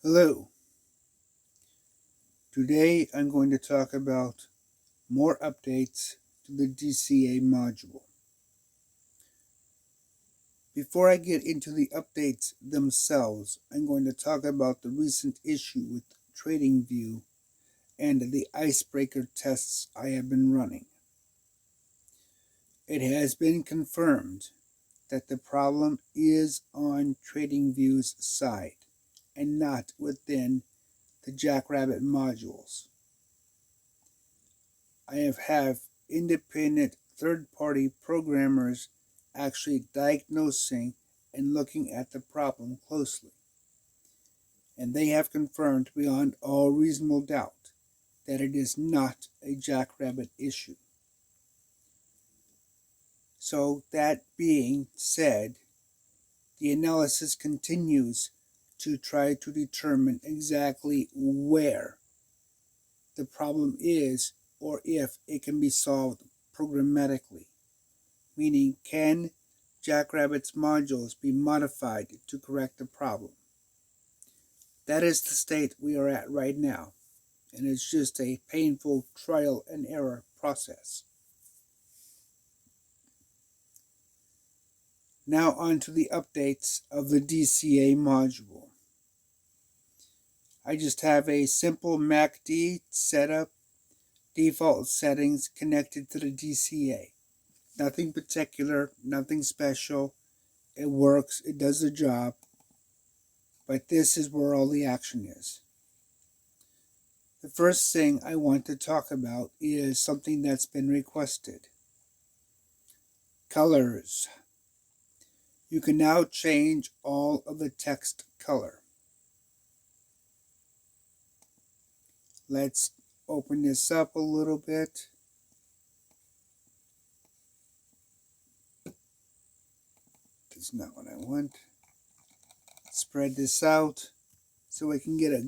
Hello. Today I'm going to talk about more updates to the DCA module. Before I get into the updates themselves, I'm going to talk about the recent issue with TradingView and the icebreaker tests I have been running. It has been confirmed that the problem is on TradingView's side and not within the Jackrabbit modules. I have independent third-party programmers actually diagnosing and looking at the problem closely. And they have confirmed beyond all reasonable doubt that it is not a Jackrabbit issue. So that being said, the analysis continues to try to determine exactly where the problem is or if it can be solved programmatically, meaning can Jackrabbit's modules be modified to correct the problem. That is the state we are at right now, and it's just a painful trial and error process. Now on to the updates of the DCA module. I just have a simple MACD setup, default settings connected to the DCA. Nothing particular, nothing special. It works, it does the job, but this is where all the action is. The first thing I want to talk about is something that's been requested. Colors. You can now change all of the text color. Let's open this up a little bit. That's not what I want. Spread this out so we can get a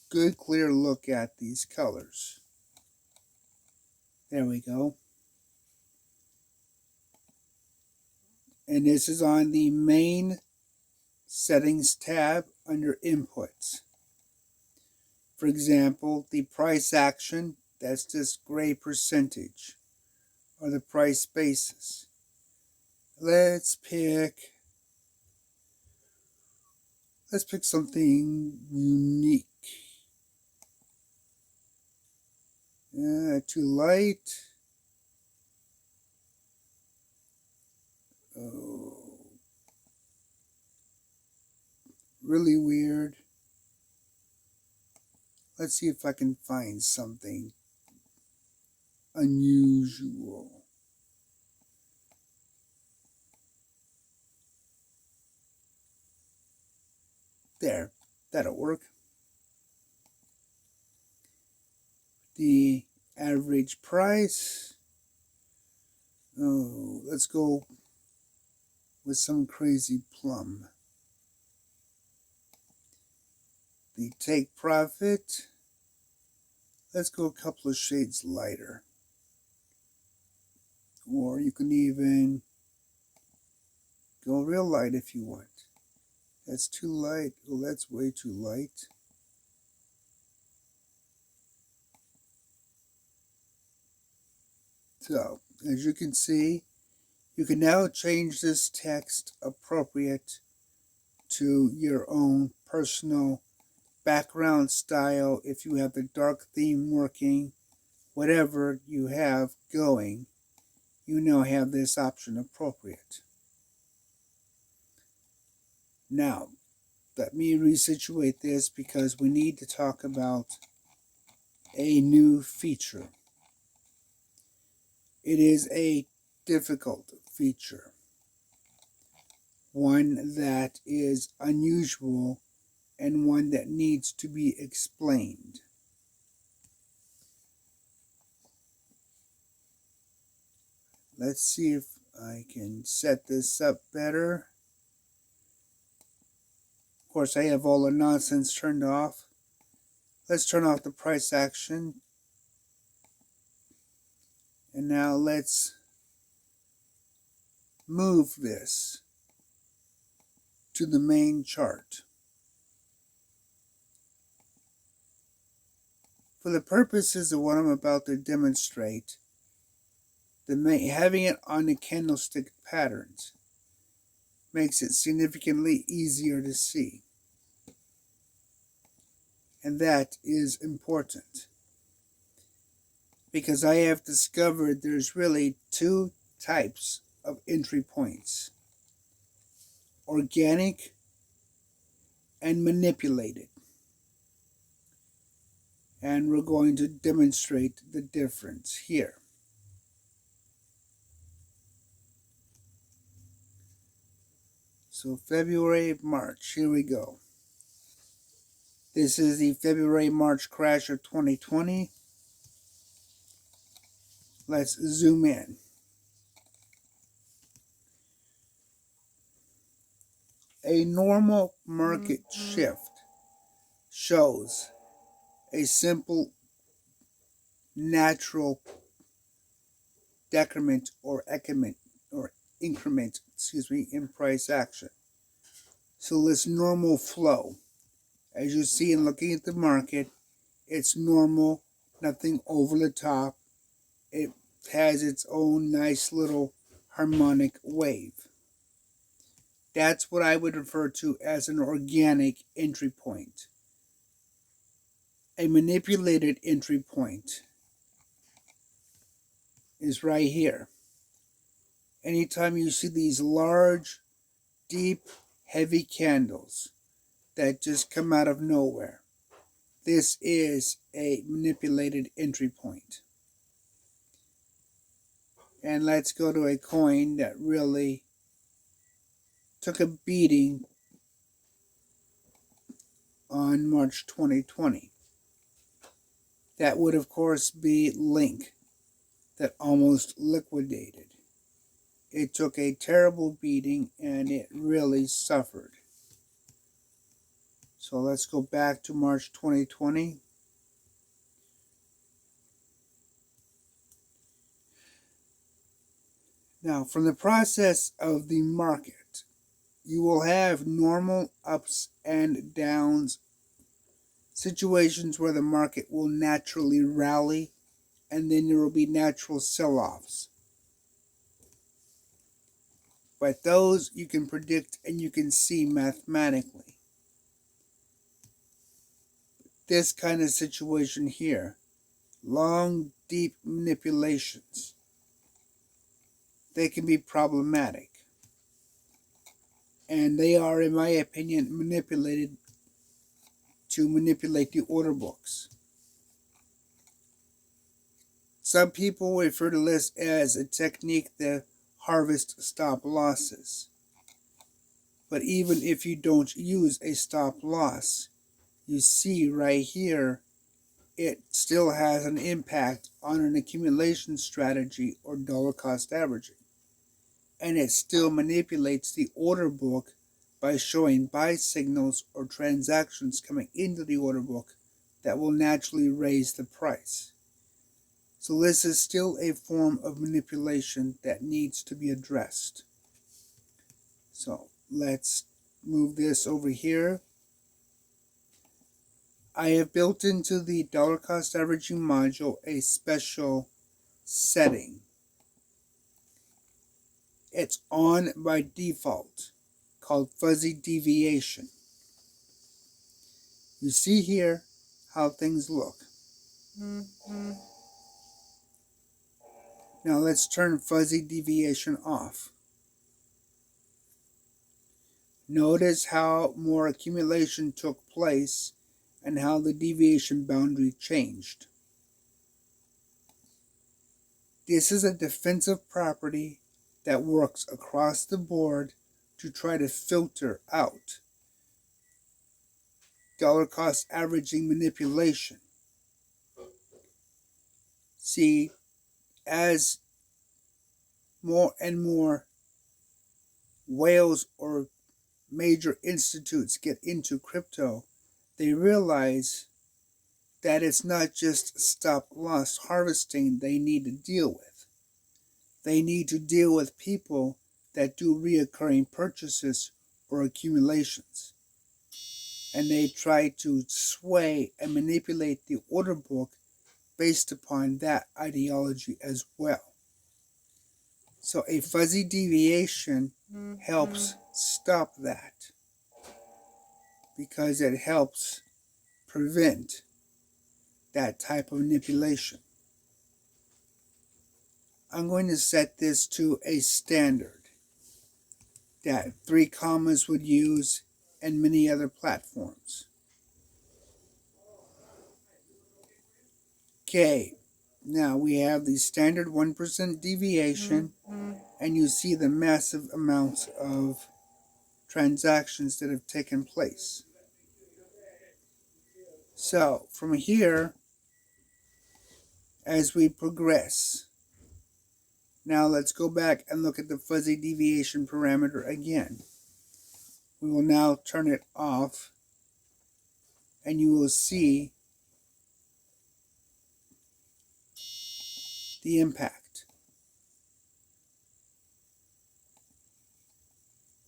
good clear look at these colors. There we go. And this is on the main settings tab under inputs. For example, the price action, that's this gray percentage, or the price basis. Let's pick something unique. Too light. Oh, really weird. Let's see if I can find something unusual. There, that'll work. The average price. Oh, let's go with some crazy plum. The take profit. Let's go a couple of shades lighter. Or you can even go real light if you want. That's too light. Oh, that's way too light. So, as you can see, you can now change this text appropriate to your own personal background style. If you have the dark theme working, whatever you have going, you now have this option appropriate. Now, let me resituate this because we need to talk about a new feature. It is a difficult feature, one that is unusual and one that needs to be explained. Let's see if I can set this up better. Of course, I have all the nonsense turned off. Let's turn off the price action. And now let's move this to the main chart. For the purposes of what I'm about to demonstrate, having it on the candlestick patterns makes it significantly easier to see. And that is important, because I have discovered there's really two types of entry points: organic and manipulated. And we're going to demonstrate the difference here. So February, March, here we go. This is the February-March crash of 2020. Let's zoom in. A normal market shift shows a simple natural decrement or increment, in price action. So this normal flow, as you see in looking at the market, it's normal, nothing over the top. It has its own nice little harmonic wave. That's what I would refer to as an organic entry point. A manipulated entry point is right here. Anytime you see these large, deep, heavy candles that just come out of nowhere, this is a manipulated entry point. And let's go to a coin that really took a beating on March 2020. That would, of course, be Link, that almost liquidated. It took a terrible beating and it really suffered. So let's go back to March 2020. Now, from the process of the market, you will have normal ups and downs, situations where the market will naturally rally, and then there will be natural sell-offs. But those you can predict and you can see mathematically. This kind of situation here, long, deep manipulations, they can be problematic. And they are, in my opinion, manipulated to manipulate the order books. Some people refer to this as a technique to harvest stop losses. But even if you don't use a stop loss, you see right here, it still has an impact on an accumulation strategy or dollar cost averaging. And it still manipulates the order book by showing buy signals or transactions coming into the order book that will naturally raise the price. So this is still a form of manipulation that needs to be addressed. So let's move this over here. I have built into the dollar cost averaging module a special setting. It's on by default, called fuzzy deviation. You see here how things look. Now let's turn fuzzy deviation off. Notice how more accumulation took place and how the deviation boundary changed. This is a defensive property that works across the board to try to filter out dollar cost averaging manipulation. See, as more and more whales or major institutes get into crypto, they realize that it's not just stop loss harvesting they need to deal with. They need to deal with people that do reoccurring purchases or accumulations. and they try to sway and manipulate the order book based upon that ideology as well. So a fuzzy deviation helps stop that, because it helps prevent that type of manipulation. I'm going to set this to a standard that 3 commas would use and many other platforms. Okay, now we have the standard 1% deviation, and you see the massive amounts of transactions that have taken place. So from here, as we progress, now let's go back and look at the fuzzy deviation parameter again. We will now turn it off, and you will see the impact.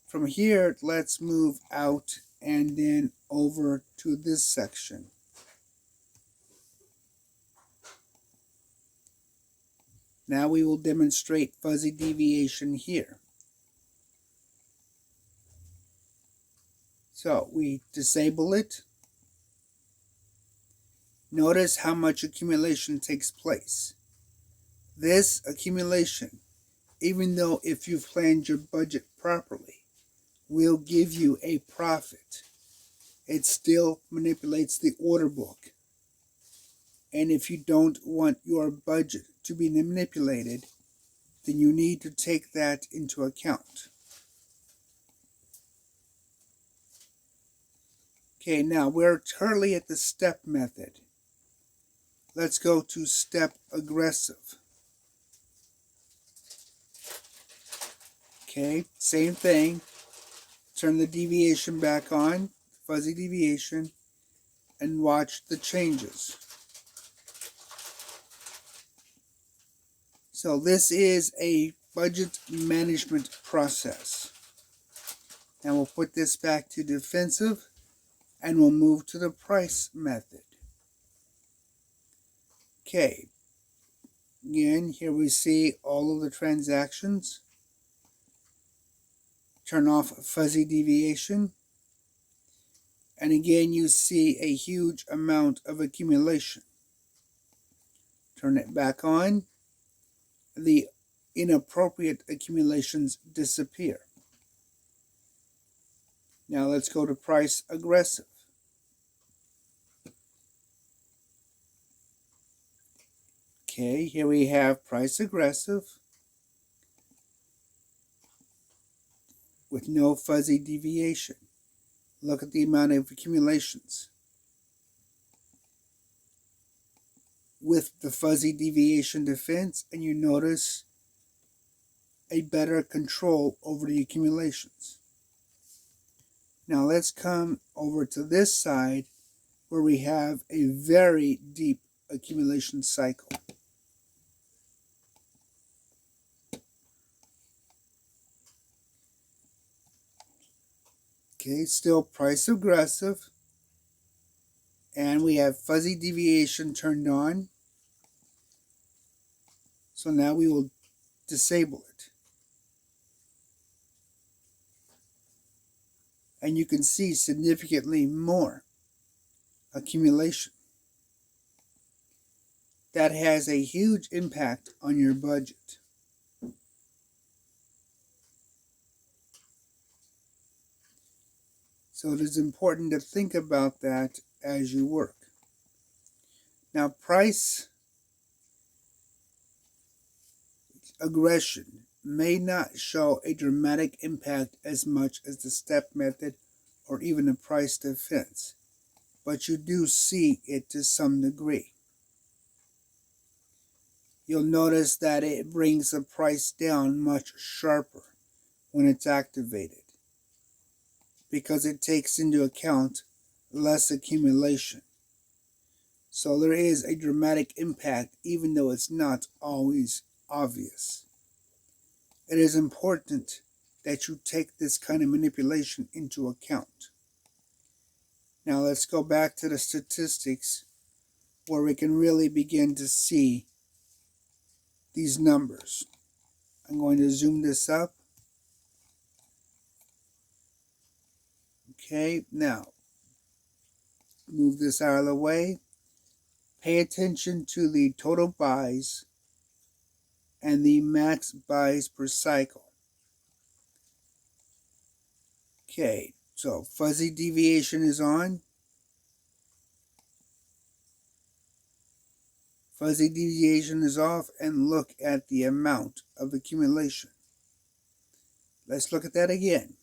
From here, let's move out and then over to this section. Now we will demonstrate fuzzy deviation here. So we disable it. Notice how much accumulation takes place. This accumulation, even though if you've planned your budget properly, will give you a profit, it still manipulates the order book. And if you don't want your budget to be manipulated, then you need to take that into account. Okay, now we're currently at the step method. Let's go to step aggressive. Okay, same thing. Turn the deviation back on, fuzzy deviation, and watch the changes. So this is a budget management process. Now we'll put this back to defensive, and we'll move to the price method. Okay, again, here we see all of the transactions. Turn off fuzzy deviation, and again you see a huge amount of accumulation. Turn it back on, the inappropriate accumulations disappear. Now let's go to price aggressive. Okay, here we have price aggressive with no fuzzy deviation. Look at the amount of accumulations. With the fuzzy deviation defense, and you notice a better control over the accumulations. Now let's come over to this side where we have a very deep accumulation cycle. Okay, still price aggressive, and we have fuzzy deviation turned on. So now we will disable it. And you can see significantly more accumulation. That has a huge impact on your budget. So it is important to think about that as you work. Now, price aggression may not show a dramatic impact as much as the step method or even the price defense, but you do see it to some degree. You'll notice that it brings the price down much sharper when it's activated, because it takes into account less accumulation. So there is a dramatic impact, even though it's not always obvious. It is important that you take this kind of manipulation into account. Now let's go back to the statistics where we can really begin to see these numbers. I'm going to zoom this up. Okay, now move this out of the way. Pay attention to the total buys and the max buys per cycle. Okay, so fuzzy deviation is on. Fuzzy deviation is off, and look at the amount of accumulation. Let's look at that again.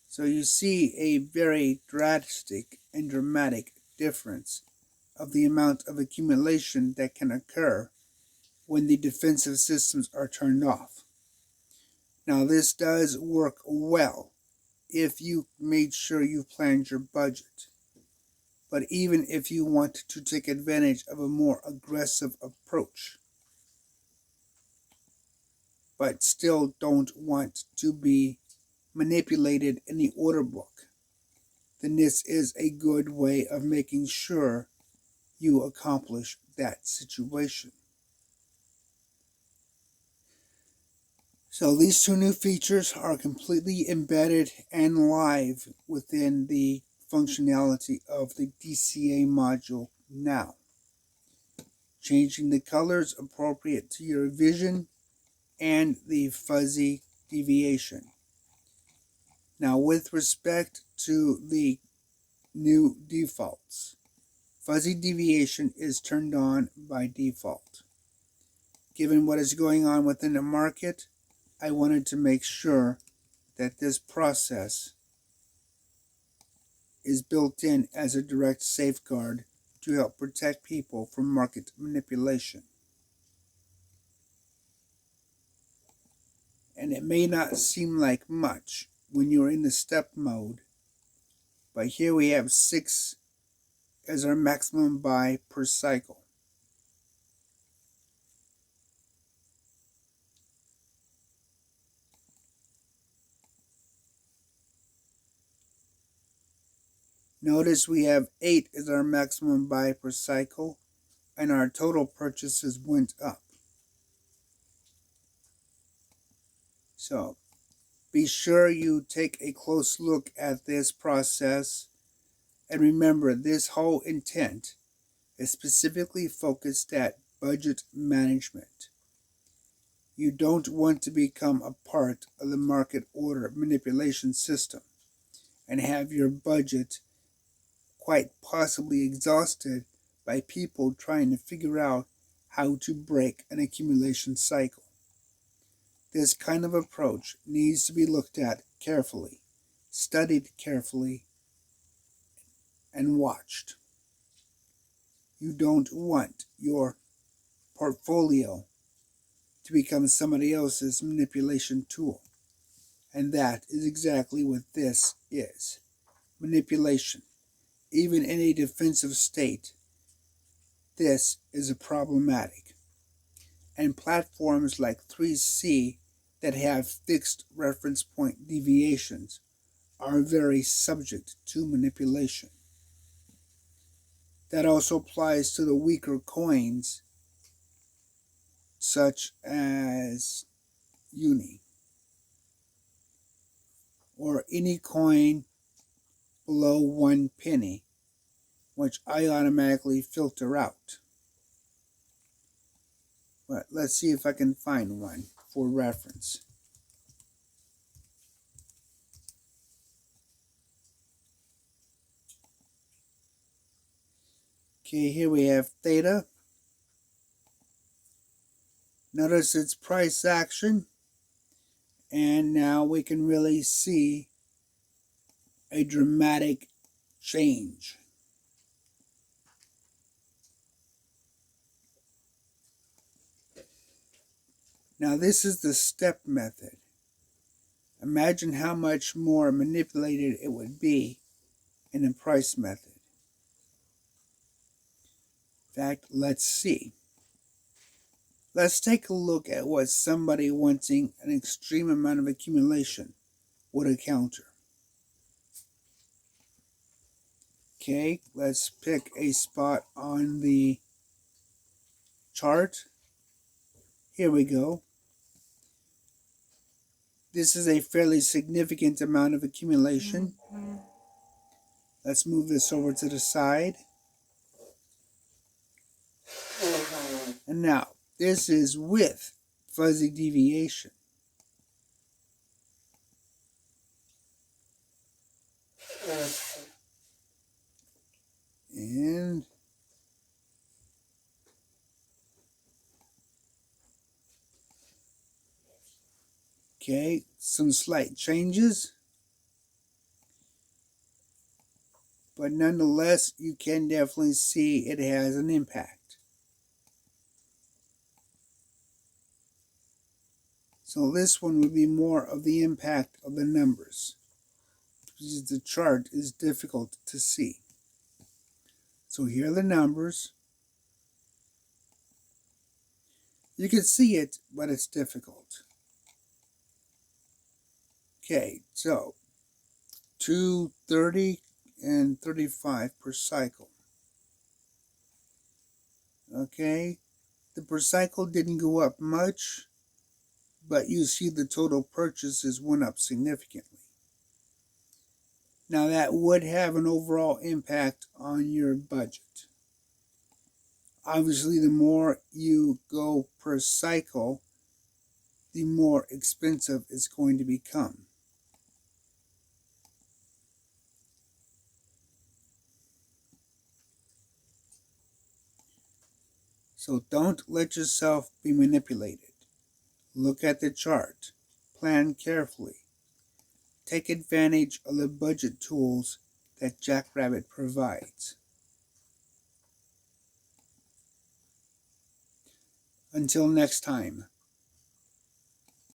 So you see a very drastic and dramatic difference of the amount of accumulation that can occur when the defensive systems are turned off. Now this does work well if you made sure you planned your budget. But even if you want to take advantage of a more aggressive approach, but still don't want to be manipulated in the order book, then this is a good way of making sure you accomplish that situation. So these two new features are completely embedded and live within the functionality of the DCA module now. Changing the colors appropriate to your vision and the fuzzy deviation. Now with respect to the new defaults, fuzzy deviation is turned on by default. Given what is going on within the market, I wanted to make sure that this process is built in as a direct safeguard to help protect people from market manipulation. And it may not seem like much when you're in the step mode, but here we have 6 as our maximum buy per cycle. Notice we have 8 as our maximum buy per cycle, and our total purchases went up. So be sure you take a close look at this process, and remember this whole intent is specifically focused at budget management. You don't want to become a part of the market order manipulation system and have your budget quite possibly exhausted by people trying to figure out how to break an accumulation cycle. This kind of approach needs to be looked at carefully, studied carefully, and watched. You don't want your portfolio to become somebody else's manipulation tool. And that is exactly what this is. Manipulation. Even in a defensive state, this is a problematic. And platforms like 3C that have fixed reference point deviations are very subject to manipulation. That also applies to the weaker coins such as Uni or any coin below 1 penny, which I automatically filter out. But let's see if I can find one for reference. Okay, here we have theta. Notice its price action, and now we can really see a dramatic change. Now this is the step method. Imagine how much more manipulated it would be in the price method. In fact, let's see. Let's take a look at what somebody wanting an extreme amount of accumulation would encounter. Okay, let's pick a spot on the chart. Here we go. This is a fairly significant amount of accumulation. Let's move this over to the side. And now, this is with fuzzy deviation. And okay, some slight changes. But nonetheless, you can definitely see it has an impact. So this one would be more of the impact of the numbers, because the chart is difficult to see. So here are the numbers. You can see it, but it's difficult. Okay, so 230 and 35 per cycle. Okay, the per cycle didn't go up much, but you see the total purchases went up significantly. Now that would have an overall impact on your budget. Obviously, the more you go per cycle, the more expensive it's going to become. So don't let yourself be manipulated. Look at the chart. Plan carefully. Take advantage of the budget tools that Jackrabbit provides. Until next time.